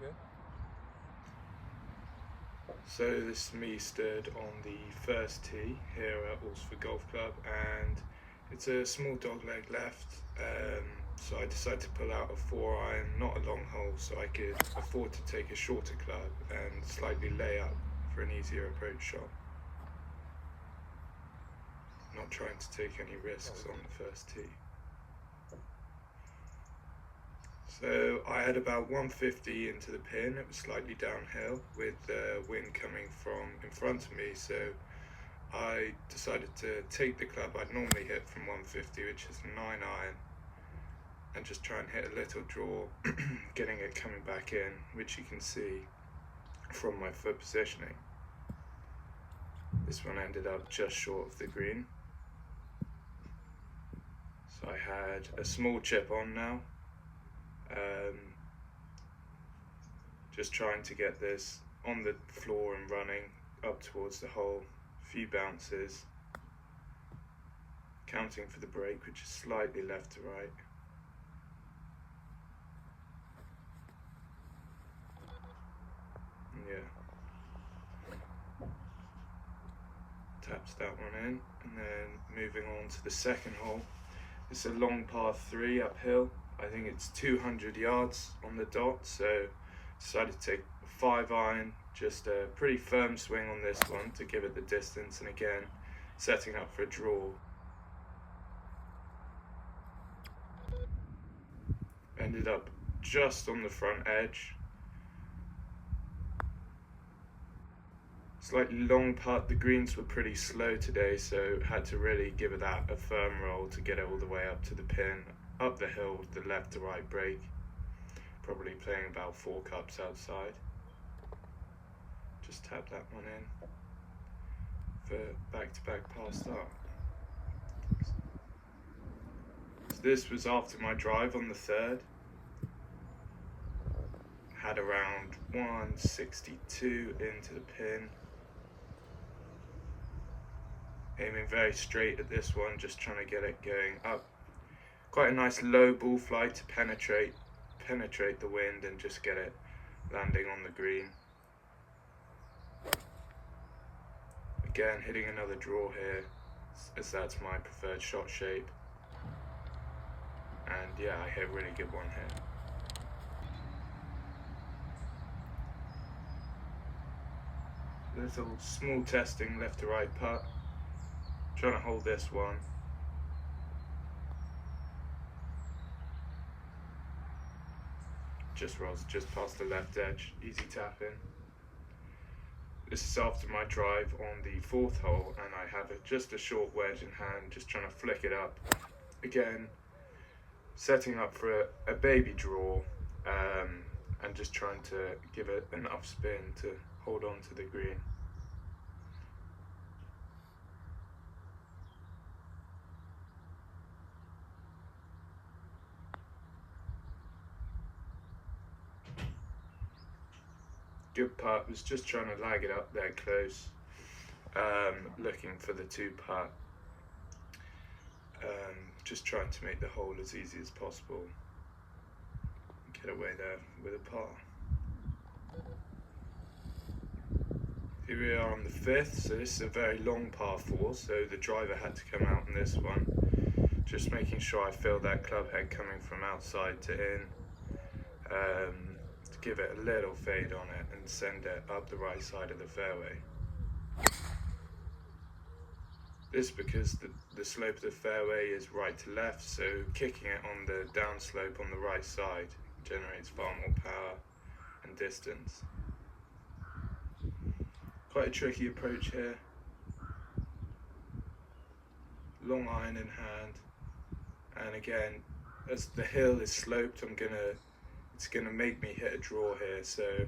good. So this is me stood on the first tee here at Alresford Golf Club, and it's a small dogleg left, so I decided to pull out a 4-iron, not a long hole, so I could afford to take a shorter club and slightly lay up for an easier approach shot. Not trying to take any risks on the first tee. So I had about 150 into the pin. It was slightly downhill with the wind coming from in front of me, so I decided to take the club I'd normally hit from 150, which is a 9-iron, and just try and hit a little draw, getting it coming back in, which you can see from my foot positioning. This one ended up just short of the green. So I had a small chip on now. Just trying to get this on the floor and running up towards the hole. Few bounces. Counting for the break, which is slightly left to right. Yeah. Taps that one in, and then moving on to the second hole. It's a long par 3 uphill. I think it's 200 yards on the dot, so decided to take a 5-iron, just a pretty firm swing on this one to give it the distance, and again, setting up for a draw. Ended up just on the front edge. Slightly long putt. The greens were pretty slow today, so had to really give it that a firm roll to get it all the way up to the pin, up the hill with the left to right break. Probably playing about 4 cups outside. Just tap that one in for back-to-back par start. So this was after my drive on the third. Had around 162 into the pin. Aiming very straight at this one, just trying to get it going up. Quite a nice low ball flight to penetrate the wind and just get it landing on the green. Again, hitting another draw here, as that's my preferred shot shape. And yeah, I hit a really good one here. Little small testing left to right putt. Trying to hold this one. Just rolls just past the left edge, easy tap in. This is after my drive on the 4th hole, and I have just a short wedge in hand, just trying to flick it up. Again, setting up for a baby draw, and just trying to give it enough spin to hold on to the green. Good putt, was just trying to lag it up there close, looking for the 2-putt, just trying to make the hole as easy as possible, get away there with a par. Here we are on the 5th, so this is a very long par 4, so the driver had to come out on this one, just making sure I feel that club head coming from outside to in, to give it a little fade on it and send it up the right side of the fairway. This because the slope of the fairway is right to left, so kicking it on the downslope on the right side generates far more power and distance. Quite a tricky approach here. Long iron in hand, and again, as the hill is sloped, it's gonna make me hit a draw here, so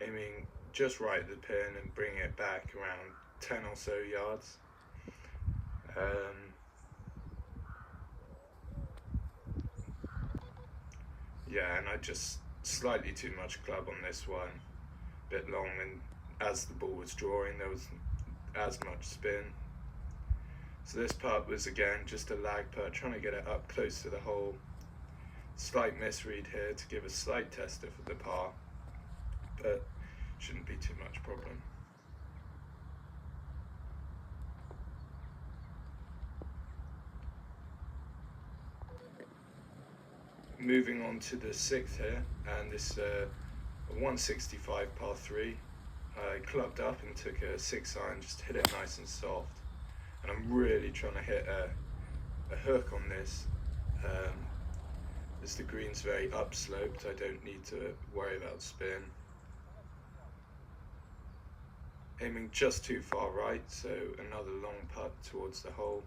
aiming just right at the pin and bringing it back around 10 or so yards. Yeah, and I just slightly too much club on this one, a bit long, and as the ball was drawing there was as much spin. So this putt was again just a lag putt, trying to get it up close to the hole. Slight misread here to give a slight tester for the par. but shouldn't be too much problem. Moving on to the 6th here, and this 165 par 3. I clubbed up and took a 6-iron, just hit it nice and soft. And I'm really trying to hit a hook on this. As the green's very upsloped, I don't need to worry about spin. Aiming just too far right, so another long putt towards the hole.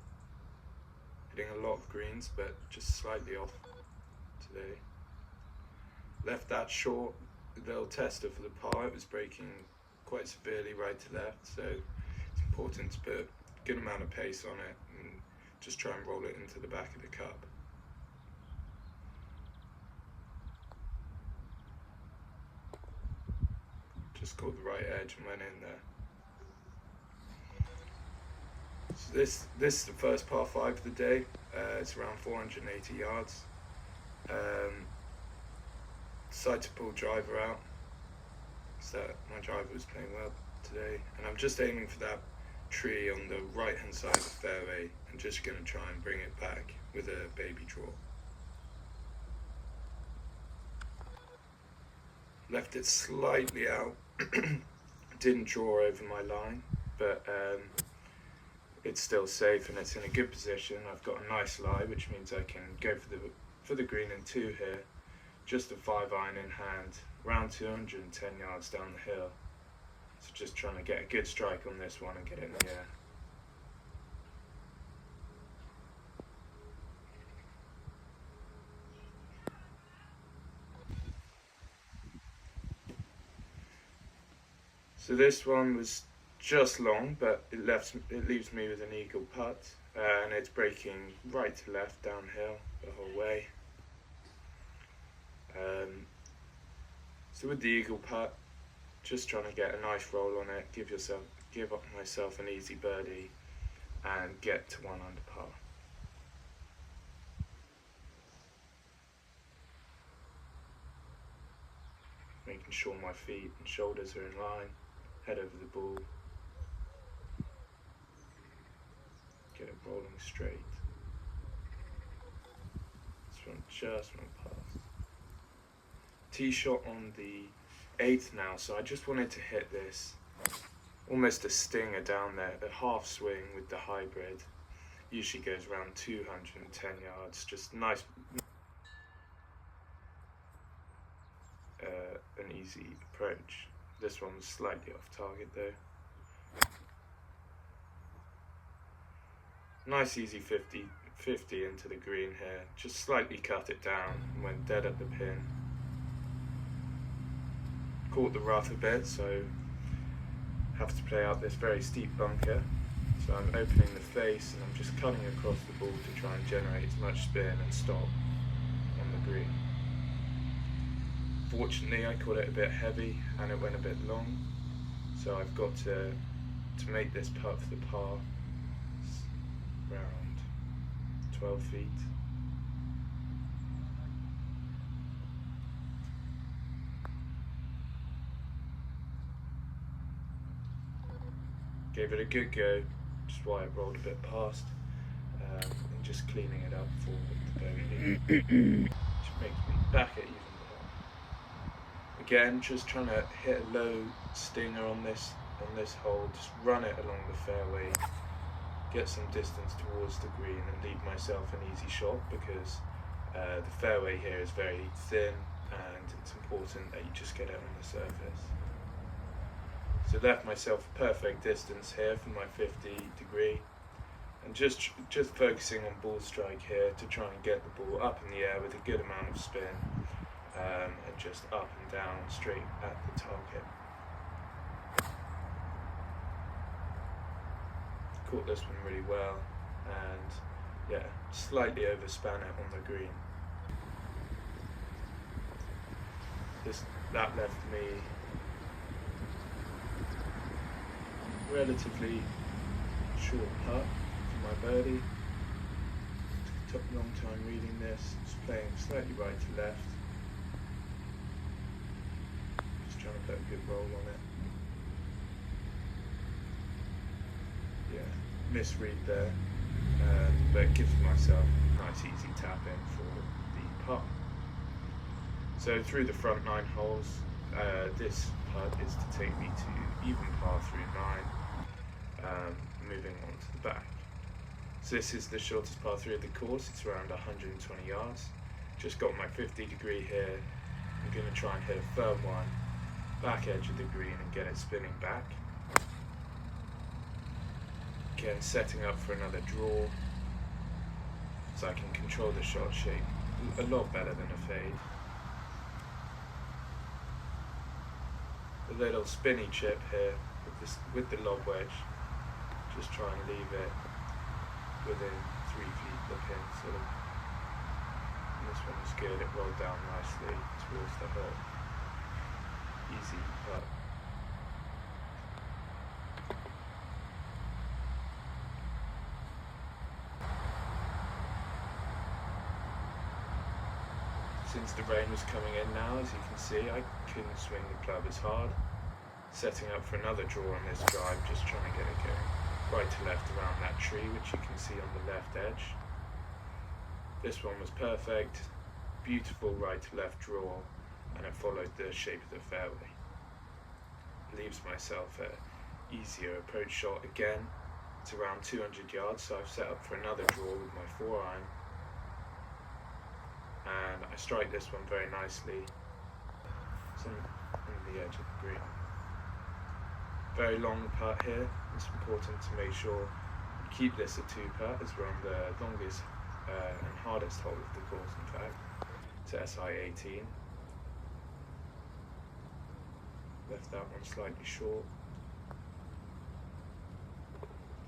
Hitting a lot of greens, but just slightly off today. Left that short, little tester for the par. It was breaking quite severely right to left, so it's important to put a good amount of pace on it and just try and roll it into the back of the cup. Just caught the right edge and went in there. So this is the first par 5 of the day. It's around 480 yards. Decided to pull driver out, so my driver was playing well today, and I'm just aiming for that tree on the right hand side of the fairway and just going to try and bring it back with a baby draw. Left it slightly out, didn't draw over my line, but it's still safe and it's in a good position. I've got a nice lie, which means I can go for the green in 2 here. Just a 5-iron in hand, around 210 yards down the hill. So just trying to get a good strike on this one and get it in the air. So this one was just long, but it leaves me with an eagle putt, and it's breaking right to left downhill the whole way. So with the eagle putt, just trying to get a nice roll on it, give myself an easy birdie, and get to 1 under par. Making sure my feet and shoulders are in line, head over the ball, get it rolling straight. This one just went past. Tee shot on the 8th now, so I just wanted to hit this, almost a stinger down there, a half swing with the hybrid. Usually goes around 210 yards, just nice, an easy approach. This one was slightly off target though. Nice easy 50 into the green here, just slightly cut it down and went dead at the pin. Caught the rough a bit, so have to play out this very steep bunker. So I'm opening the face and I'm just cutting across the ball to try and generate as much spin and stop on the green. Fortunately, I caught it a bit heavy and it went a bit long, so I've got to make this putt for the par. It's around 12 feet. Gave it a good go, just why it rolled a bit past, and just cleaning it up for the bogey, which makes me back at even more. Again, just trying to hit a low stinger on this hole, just run it along the fairway, get some distance towards the green and leave myself an easy shot, because the fairway here is very thin and it's important that you just get it on the surface. So left myself a perfect distance here for my 50 degree, and just focusing on ball strike here to try and get the ball up in the air with a good amount of spin, and just up and down straight at the target. Caught this one really well, and yeah, slightly overspan it on the green. That left me relatively short putt for my birdie. Took a long time reading this, just playing slightly right to left. Just trying to put a good roll on it. Yeah, misread there, but it gives myself a nice easy tap in for the putt. So through the front 9 holes, this putt is to take me to even par through 9, moving on to the back. So this is the shortest par 3 of the course. It's around 120 yards. Just got my 50 degree here. I'm going to try and hit a firm one, back edge of the green, and get it spinning back. Again, setting up for another draw, so I can control the shot shape a lot better than a fade. A little spinny chip here with the lob wedge. Just try and leave it within 3 feet of the pin, sort of. And this one was good. It rolled down nicely towards the hole. Easy putt. Since the rain was coming in now, as you can see, I couldn't swing the club as hard. Setting up for another draw on this drive, just trying to get it going right to left around that tree, which you can see on the left edge. This one was perfect, beautiful right to left draw, and it followed the shape of the fairway. Leaves myself an easier approach shot again. It's around 200 yards, so I've set up for another draw with my 4-iron. And I strike this one very nicely. It's on the edge of the green. Very long putt here. It's important to make sure you keep this a 2-putt, as we're on the longest and hardest hole of the course, in fact. It's SI 18. Left that one slightly short.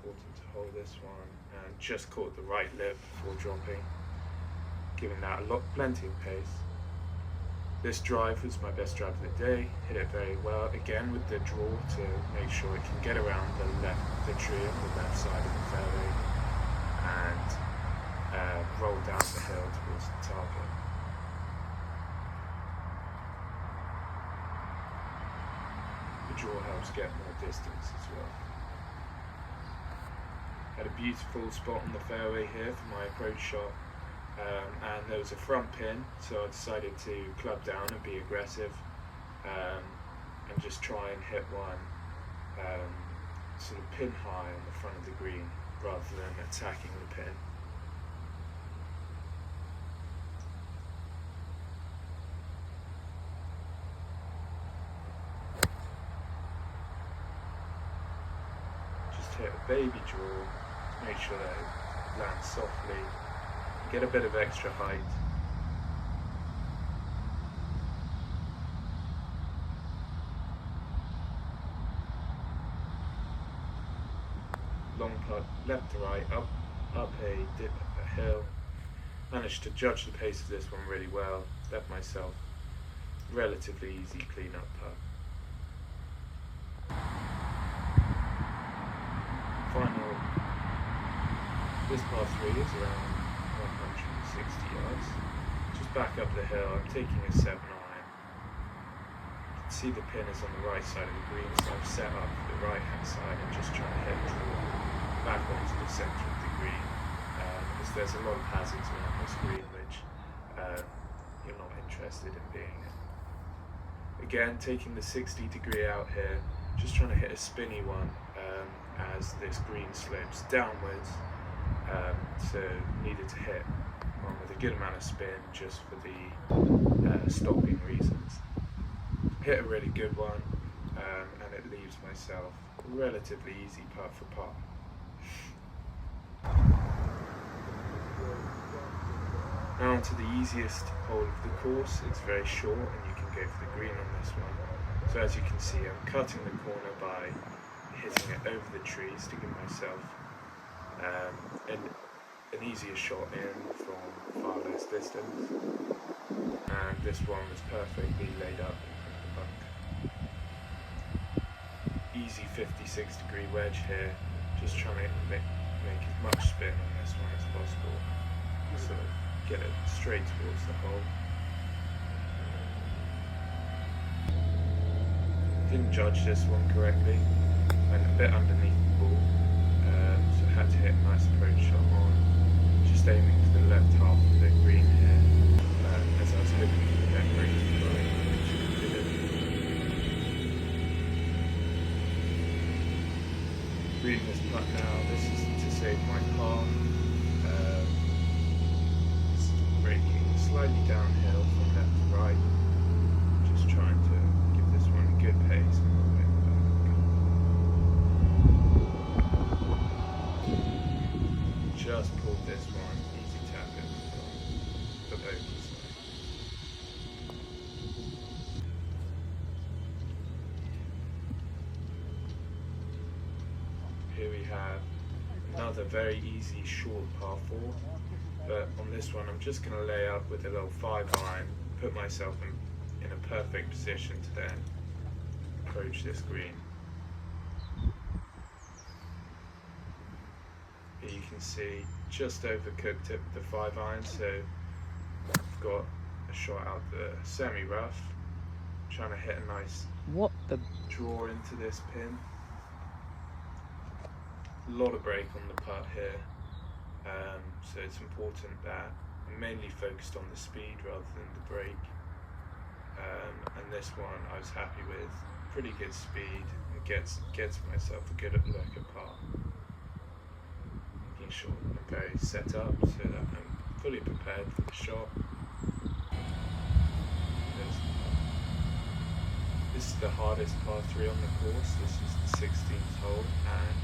Important to hold this one, and just caught the right lip before dropping, giving that plenty of pace. This drive was my best drive of the day. Hit it very well, again with the draw to make sure it can get around the tree on the left side of the fairway and roll down the hill towards the target. The draw helps get more distance as well. Had a beautiful spot on the fairway here for my approach shot. And there was a front pin, so I decided to club down and be aggressive, and just try and hit one sort of pin high on the front of the green rather than attacking the pin. Just hit a baby draw, make sure that it lands softly. Get a bit of extra height. Long putt, left to right, up a dip, a hill. Managed to judge the pace of this one really well. Left myself relatively easy clean up putt. Final. This par 3 is around 160 yards. Just back up the hill, I'm taking a 7-iron. You can see the pin is on the right side of the green, so I've set up the right hand side and just trying to hit the draw back onto the centre of the green, because there's a lot of hazards around this green which you're not interested in being in. Again, taking the 60 degree out here, just trying to hit a spinny one as this green slopes downwards. So needed to hit one with a good amount of spin just for the stopping reasons. Hit a really good one, and it leaves myself a relatively easy putt for par. Now onto the easiest hole of the course. It's very short and you can go for the green on this one. So as you can see, I'm cutting the corner by hitting it over the trees to give myself an easier shot in from far less distance, and this one was perfectly laid up in the bunker. Easy 56 degree wedge here, just trying to make as much spin on this one as possible, so get it straight towards the hole. Didn't judge this one correctly. Went a bit underneath the ball, so I had to hit a nice approach shot on. Just aiming for the left half of the green here, as I was hoping to get break to the right, which I didn't. Reading this putt now, this is to save my par. It's breaking slightly downhill from left to right. Just trying to give this one a good pace and roll it back. Just pulled this one, easy tap it from the bogey side. Here we have another very easy short par 4, but on this one I'm just going to lay up with a little 5-iron, put myself in a perfect position to then approach this green. Here you can see just overcooked it with the 5-iron, so I've got a shot out the semi-rough, trying to hit a nice draw into this pin. A lot of break on the putt here, so it's important that I'm mainly focused on the speed rather than the break. And this one I was happy with, pretty good speed, and gets myself a good look at par. Making sure I'm very set up so that I'm fully prepared for the shot. This is the hardest par 3 on the course. This is the 16th hole, and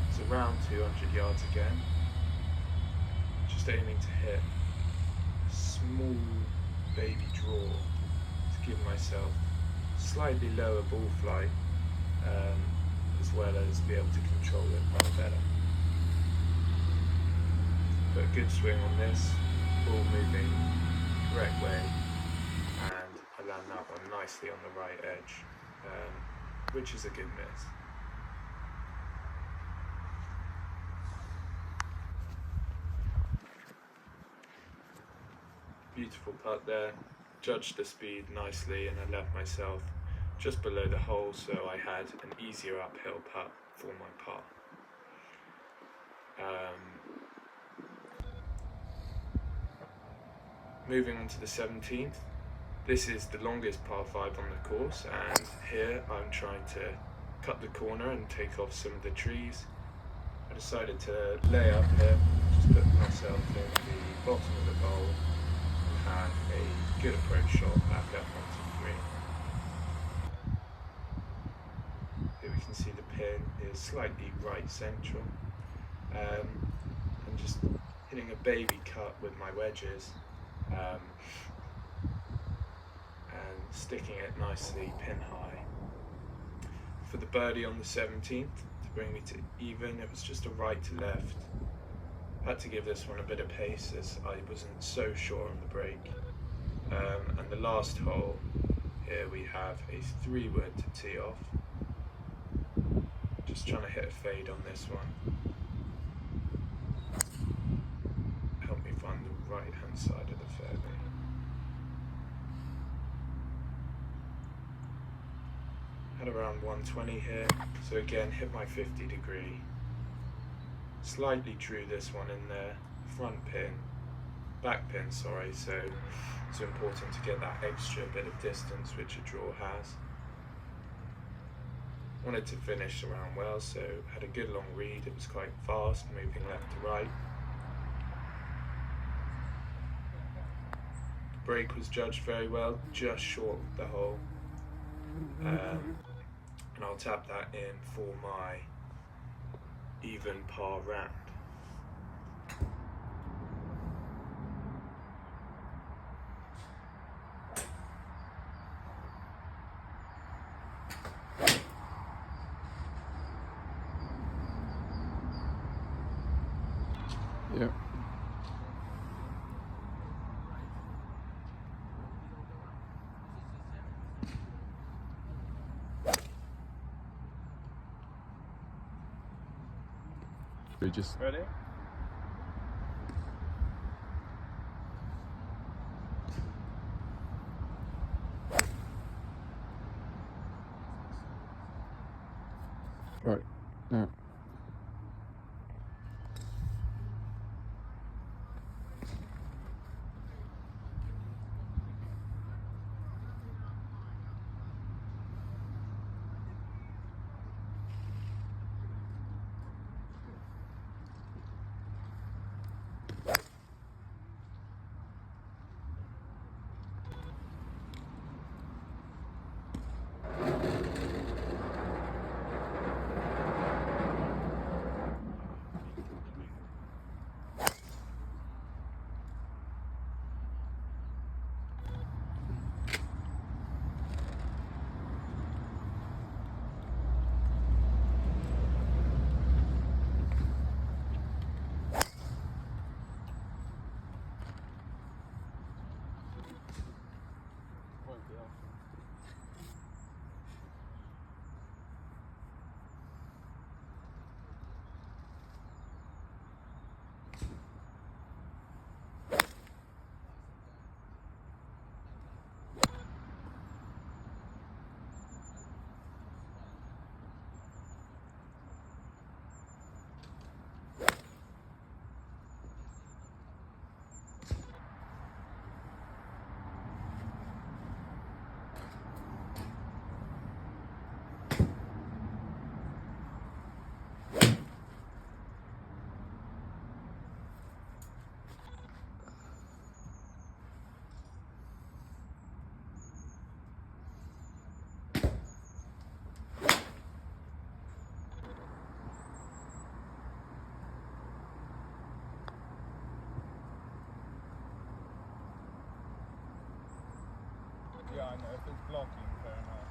it's around 200 yards again. Just aiming to hit a small baby draw to give myself slightly lower ball flight, as well as be able to control it far better. Put a good swing on this, ball moving correct way, and I land that one nicely on the right edge, which is a good miss. Beautiful putt there, judged the speed nicely, and I left myself just below the hole, so I had an easier uphill putt for my par. Moving on to the 17th, this is the longest par 5 on the course, and here I'm trying to cut the corner and take off some of the trees. I decided to lay up here, just put myself in the bottom of the bowl, and a good approach shot back up onto the green. Here we can see the pin is slightly right central, and just hitting a baby cut with my wedges, and sticking it nicely pin high. For the birdie on the 17th, to bring me to even, it was just a right to left. Had to give this one a bit of pace as I wasn't so sure on the break. And the last hole, here we have a 3-wood to tee off. Just trying to hit a fade on this one. Help me find the right hand side of the fairway. Had around 120 here, so again hit my 50 degree. Slightly drew this one in there, back pin, sorry, so it's important to get that extra bit of distance which a draw has. Wanted to finish around well, so had a good long read. It was quite fast, moving left to right. The break was judged very well, just short of the hole. And I'll tap that in for my even par round. Yeah. We just Ready? Right. Yeah. Yeah, I know. If it's blocking, fair enough.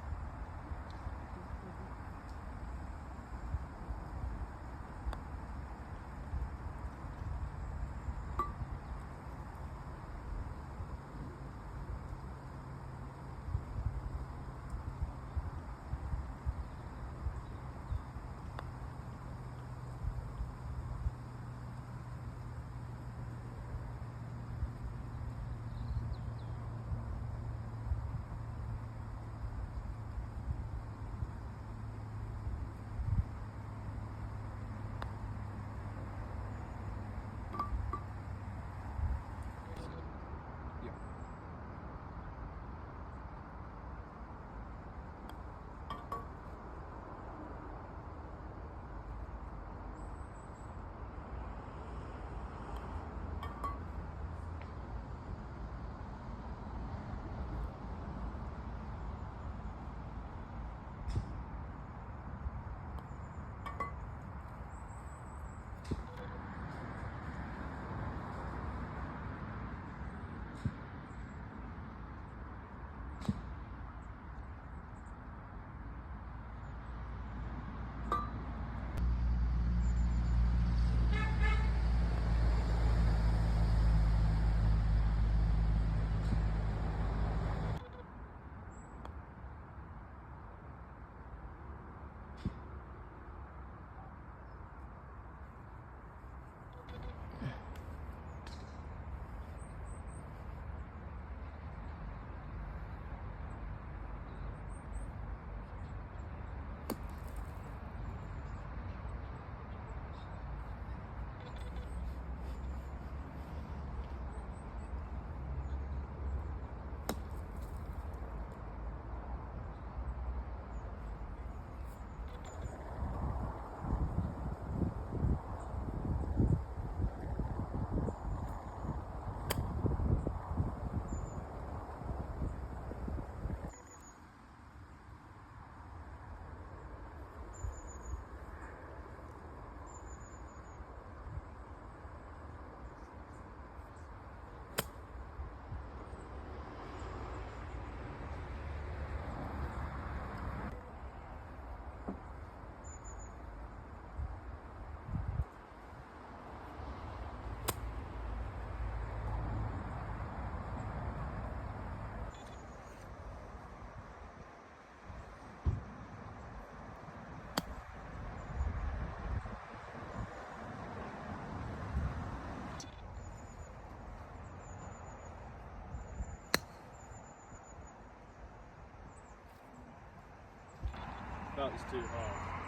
That was too hard.